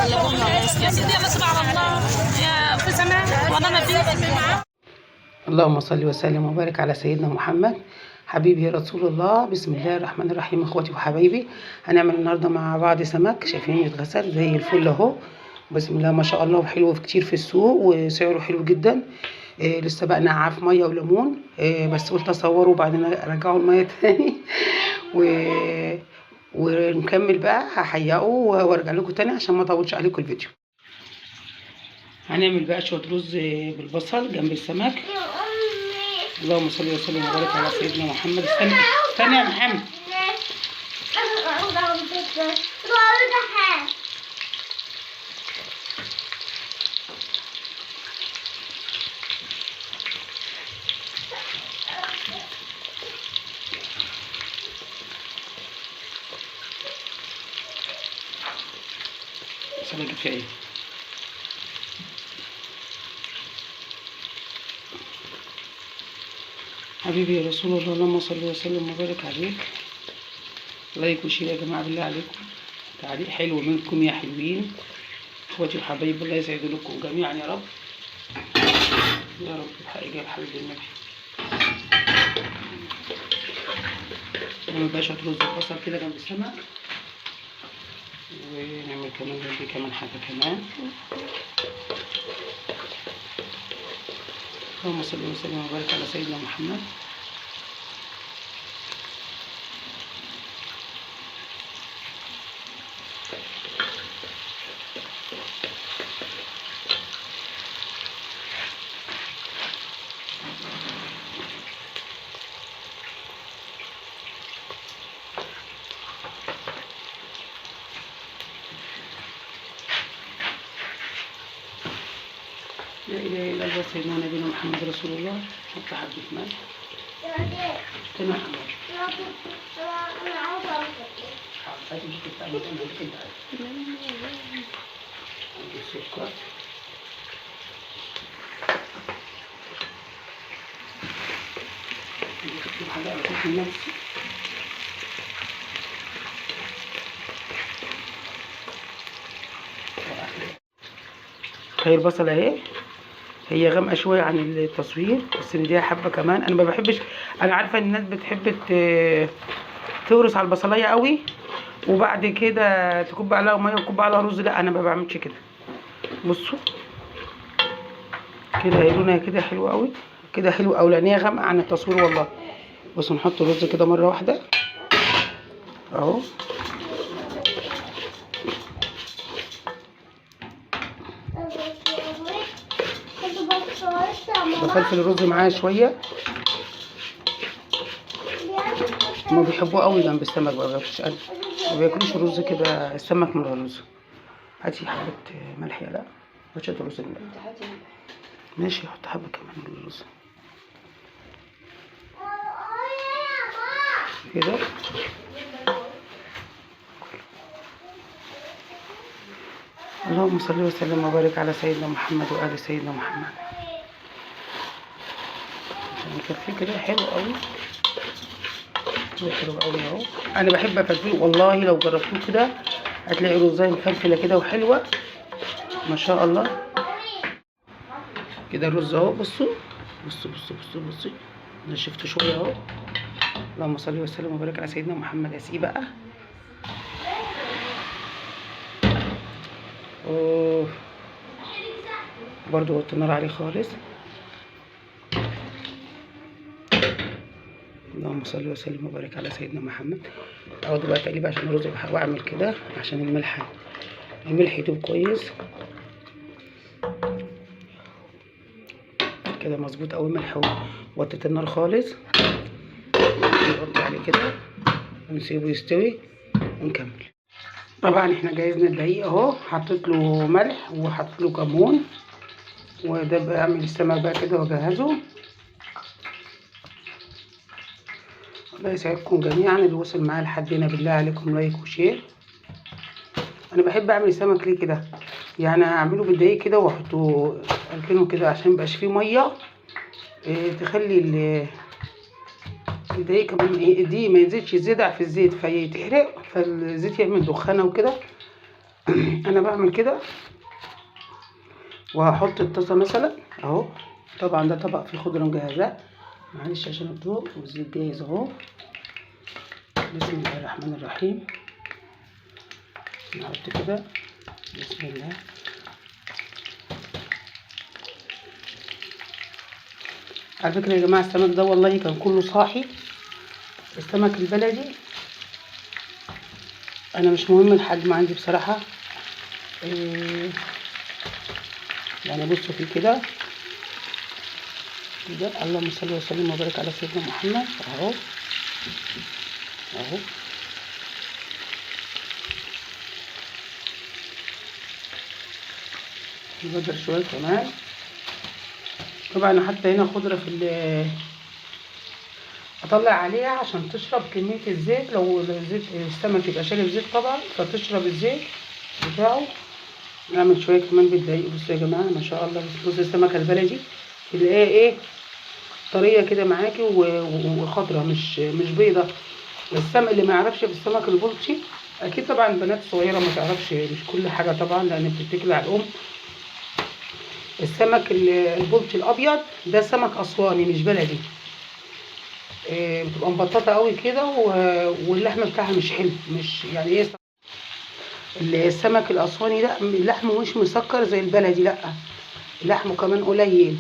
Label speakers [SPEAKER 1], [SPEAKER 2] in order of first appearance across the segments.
[SPEAKER 1] يا سيدي انا سبحان الله يا في زمان وانا ما في.
[SPEAKER 2] اللهم صل وسلم وبارك على سيدنا محمد حبيبي يا رسول الله. بسم الله الرحمن الرحيم. اخواتي وحبايبي، هنعمل النهارده مع بعض سمك. شايفين يتغسل زي الفل اهو، بسم الله ما شاء الله، وحلو كتير في السوق وسعره حلو جدا. لسه بقى نقعاه في ميه وليمون. بس قلت اصوره وبعدين ارجعه الميه تاني ونكمل بقى. هحيقه وارجع لكم تاني عشان ما اطولش عليكم الفيديو. هنعمل بقى شويه رز بالبصل جنب السمك. اللهم صل وسلم وبارك على سيدنا محمد. استنى يا محمد. سمك كفايه. حبيبي يا رسول الله، اللهم صل وسلم وبارك عليك. لايك وشير يا جماعه بالله عليكم، تعليق حلو منكم يا حلوين. اخواتي وحبايبي الله يسعد لكم جميعا يا رب يا رب. بحقيقه يا حبيب النبي. نعمل بقى شويه رز ببصل كده جنب السمك، ونعمل كمان جنبي كمان حاجه كمان. اللهم صل وسلم وبارك على سيدنا محمد. لا اله الا الله سيدنا نبينا محمد رسول الله. حط حبه ملح. تمام. السكر حاجه على نفسي. هي البصله اهي، هي غامقه شويه عن التصوير بس نديها حبه كمان. انا ما بحبش، انا عارفه ان الناس بتحب تورس على البصلايه قوي وبعد كده تكب عليها ميه وتكب عليها رز. لا انا ما بعملش كده. بصوا كده هي لونها كده حلو قوي كده، حلو قوي لان هي غامقه عن التصوير والله. بصوا نحط الرز كده مره واحده اهو. بفلفل الرز معاه شويه، هما بيحبوه قوي جنب السمك. بقى ما بياكلوش الرز كده، السمك من غير رز. هاتي حبه ملح. لا مش الرز ماشي، حط حبه كمان من الرز كده. اللهم صل وسلم وبارك على سيدنا محمد وآل سيدنا محمد. عشان يكفيه كده حلو قوي حلو قوي اهو. انا بحب افلفله والله، لو جربتوه كده هتلاقي رزايه مفلفله كده وحلوه ما شاء الله. كده الرز اهو. بصوا بصوا بصوا بصوا بصوا، انا شفته شويه اهو. اللهم صل وسلم وبارك على سيدنا محمد. اسيب بقى. اوه برضو وطي النار عليه خالص. اللهم صل وسلم وبارك على سيدنا محمد. اقعد بقى تقليب عشان الرز واعمل كده عشان الملح يدوب كويس كده مظبوط قوي. ملح وطيت النار خالص. نغطي عليه كده ونسيبه يستوي ونكمل. طبعا احنا جهزنا الدقيق اهو، حطيت له ملح وحطيت له كمون، وده بعمل السمك بقى كده واجهزه. الله يسعدكم جميعا اللي وصل معايا لحد هنا، بالله عليكم لايك وشير. انا بحب اعمل السمك ليه كده، يعني اعمله بالدقيق كده واحطه اركنه كده عشان ميبقاش فيه ميه. تخلي الدقيق كمان دي ما ينزلش زيادة في الزيت فيتحرق، فالزيت يعمل دخانه وكده. انا بعمل كده وهحط الطاسه مثلا اهو. طبعا ده طبق فيه خضره مجهزه، معلش عشان الضوء، والزيت جاهز اهو. بسم الله الرحمن الرحيم. نحط كده بسم الله. على فكره يا جماعه السمك ده والله كان كله صاحي، السمك البلدي. انا مش مهم الحجم عندي بصراحه. يعني بصوا في كده اللهم صل وسلم وبارك على سيدنا محمد اهو اهو. نقدر شويه كمان. طبعا حتى هنا خضره اطلع عليها عشان تشرب كميه الزيت. لو الزيت السمك يبقى شارب زيت طبعا، فتشرب الزيت بتاعه. نعمل شويه كمان بالدقيق. بصوا يا جماعه ما شاء الله، بصوا السمكه البلدي تلاقيها ايه طريه كده معاكي وخضره، مش بيضه. السمك اللي ما يعرفش في السمك البلطي، اكيد طبعا بنات صغيره ما تعرفش، مش كل حاجه طبعا لان بتتكل على الام. السمك البلطي الابيض ده سمك اسواني مش بلدي. بتبقى مبططه قوي كده واللحمه بتاعها مش حلو، مش يعني ايه. السمك الاسواني ده لحمه مش مسكر زي البلدي، لا لحمه كمان قليل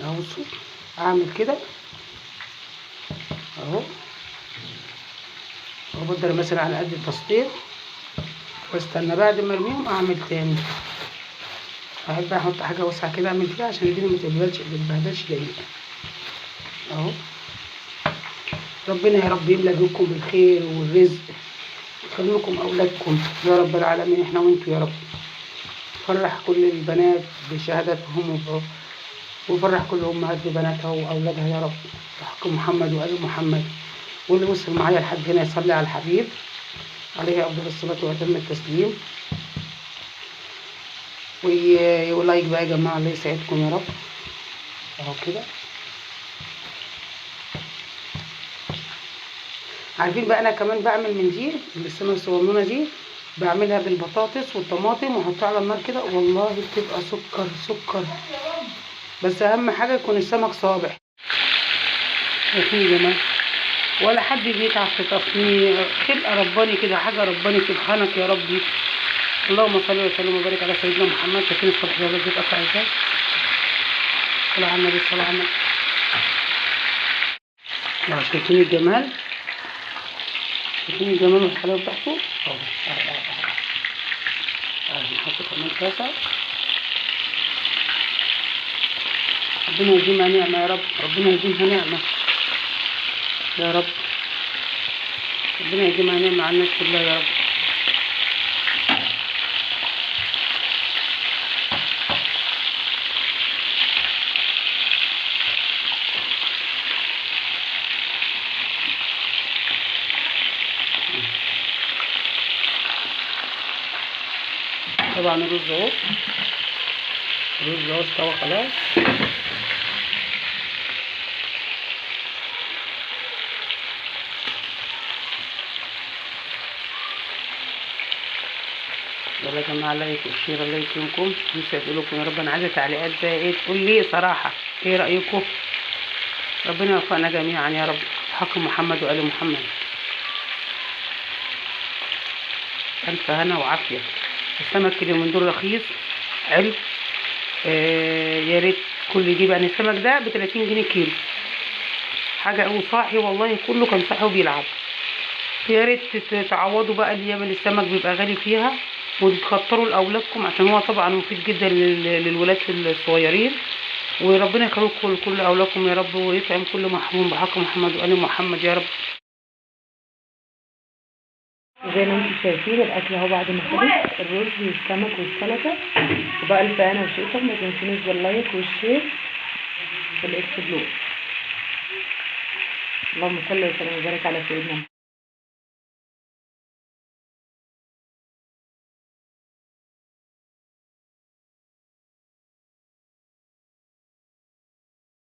[SPEAKER 2] اهو. بصوا اعمل كده اهو، وبقدر مثلا على قد التسطير، واستنى بعد ما ارميهم اعمل تاني. احب احط حاجه واسعه كده اعمل فيها عشان الدنيا ما تتبهدلش دقيقه اهو. ربنا يا رب يملى بيكم بالخير والرزق، يخلي لكم اولادكم يا رب العالمين، احنا وانتوا يا رب. فرح كل البنات بشهادتهم وفرح كل امهات ببناتها واولادها يا رب، بحق محمد وال محمد. واللي وصل معايا لحد هنا يصلي على الحبيب عليه افضل الصلاه واتم التسليم، ولايك بقى يا جماعه. الله يسعدكم يا رب اهو كده. عارفين بقى انا كمان بعمل من دي السمنه الصغنونه دي، بعملها بالبطاطس والطماطم واحطها على النار كده، والله بتبقى سكر سكر. بس اهم حاجه يكون السمك صابح. شايفين يا جماعه، ولا حد بيتعب في تصنيع، خلقه رباني كده، حاجه رباني سبحانك يا ربي. اللهم صل وسلم وبارك على سيدنا محمد. شايفين الصبح ده بيتقطع ازاي؟ صلى على النبي صلى على النبي. شايفين الجمال، شايفين الجمال والحلاوه بتاعته اهو. نحط كمان كاسه. ربنا يديمها نعمه يا رب، ربنا يديمها نعمه يا رب، ربنا يديمها نعمه على الناس كلها يا رب. طبعا الرز اهو، الرز اهو استوى خلاص. يلا يا جماعه لايك وشير، الله يكرمكم. نفسي اسالكم يا رب، انا عايزه تعليقات بقى ايه تقول لي صراحه ايه رايكم. ربنا يوفقنا جميعا يا رب، حق محمد وال محمد. الف هنا وعافيه. السمك اليومين دول رخيص علب. يا ريت كل يجيب. يعني السمك ده ب 30 جنيه كيلو، حاجه قوي صاحي والله، كله كان صاحي وبيلعب. يا ريت تعوضوا بقى الايام اللي السمك بيبقى غالي فيها، وتكتروا لاولادكم عشان هو طبعا مفيد جدا للولاد الصغيرين. وربنا يخليكم لكل اولادكم يا رب، ويطعم كل محروم بحق محمد وال محمد يا رب. زي ما انتم شايفين الاكل اهو بعد ما خلص، الرز والسمك والسلطه. وبقى الف هنا وشفا. ما تنسونيش باللايك والشير والاكسبلور. اللهم صل وسلم وبارك على سيدنا